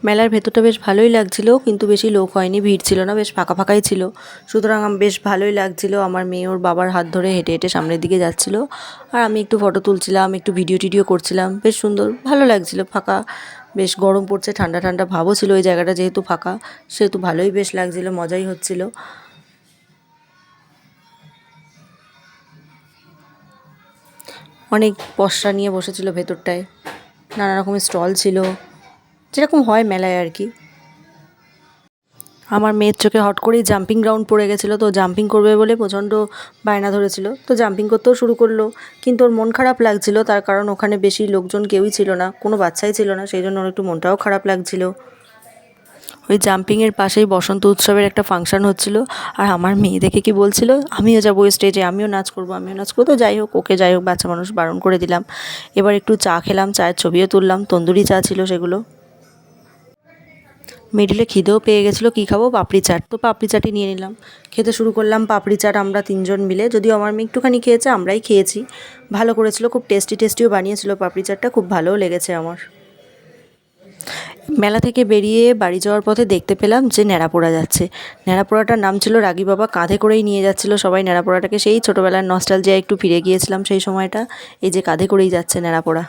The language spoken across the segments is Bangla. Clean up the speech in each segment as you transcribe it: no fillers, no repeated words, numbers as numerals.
মেলার ভেতরটা বেশ ভালোই লাগছিল, কিন্তু বেশি লোক হয়নি, ভিড় ছিল না, বেশ ফাঁকা ফাঁকাই ছিল। সুতরাং বেশ ভালোই লাগছিল। আমার মেয়ে ওর বাবার হাত ধরে হেঁটে হেঁটে সামনের দিকে যাচ্ছিল, আর আমি একটু ফটো তুলছিলাম, একটু ভিডিও টিডিও করছিলাম। বেশ সুন্দর, ভালো লাগছিল। ফাঁকা, বেশ গরম পড়ছে, ঠান্ডা ঠান্ডা ভাবও ছিল ওই জায়গাটা, যেহেতু ফাঁকা সেহেতু ভালোই বেশ লাগছিল, মজাই হচ্ছিল। অনেক পসরা নিয়ে বসেছিল ভেতরটায়, নানা রকমের স্টল ছিল, যেরকম হয় মেলায় আর কি। আমার মেয়ের চোখে হট করেই জাম্পিং গ্রাউন্ড পড়ে গেছিলো, তো জাম্পিং করবে বলে প্রচণ্ড বায়না ধরেছিল, তো জাম্পিং করতেও শুরু করলো। কিন্তু ওর মন খারাপ লাগছিল, তার কারণ ওখানে বেশি লোকজন কেউই ছিল না, কোনো বাচ্চাই ছিল না, সেই জন্য ওর একটু মনটাও খারাপ লাগছিল। ওই জাম্পিংয়ের পাশেই বসন্ত উৎসবের একটা ফাংশান হচ্ছিল, আর আমার মেয়ে দেখে কি বলছিল, আমিও যাবো ওই স্টেজে, আমিও নাচ করবো, আমিও নাচ করবো। তো যাই হোক, ওকে যাই হোক, বাচ্চা মানুষ, বারণ করে দিলাম। এবার একটু চা খেলাম, চায়ের ছবিও তুললাম, তন্দুরি চা ছিল সেগুলো। মিডিলে খিদেও পেয়ে গেছিলো, কী খাবো, পাপড়ি চাট, তো পাপড়ি চাটই নিয়ে নিলাম। খেতে শুরু করলাম পাপড়ি চাট আমরা তিনজন মিলে, যদিও আমার মেয়ে একটুখানি খেয়েছে, আমরাই খেয়েছি। ভালো করেছিল, খুব টেস্টি টেস্টিও বানিয়েছিল পাপড়ি চাটটা, খুব ভালোও লেগেছে আমার। মেলা থেকে বেরিয়ে বাড়ি যাওয়ার পথে দেখতে পেলাম যে ন্যাড়াপোড়া যাচ্ছে। ন্যাড়াপোড়াটার নাম ছিল রাগী বাবা, কাঁধে করেই নিয়ে যাচ্ছিলো সবাই ন্যাড়াপোড়াটাকে। সেই ছোটোবেলার নস্টালজিয়ায় একটু ফিরে গিয়েছিলাম সেই সময়টা। এই যে কাঁধে করেই যাচ্ছে ন্যাড়াপোড়া।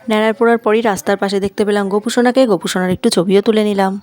ন্যাড়াপোড়ার পরই রাস্তার পাশে দেখতে পেলাম গোপুসোনাকে, গোপুসোনার একটু ছবিও তুলে নিলাম।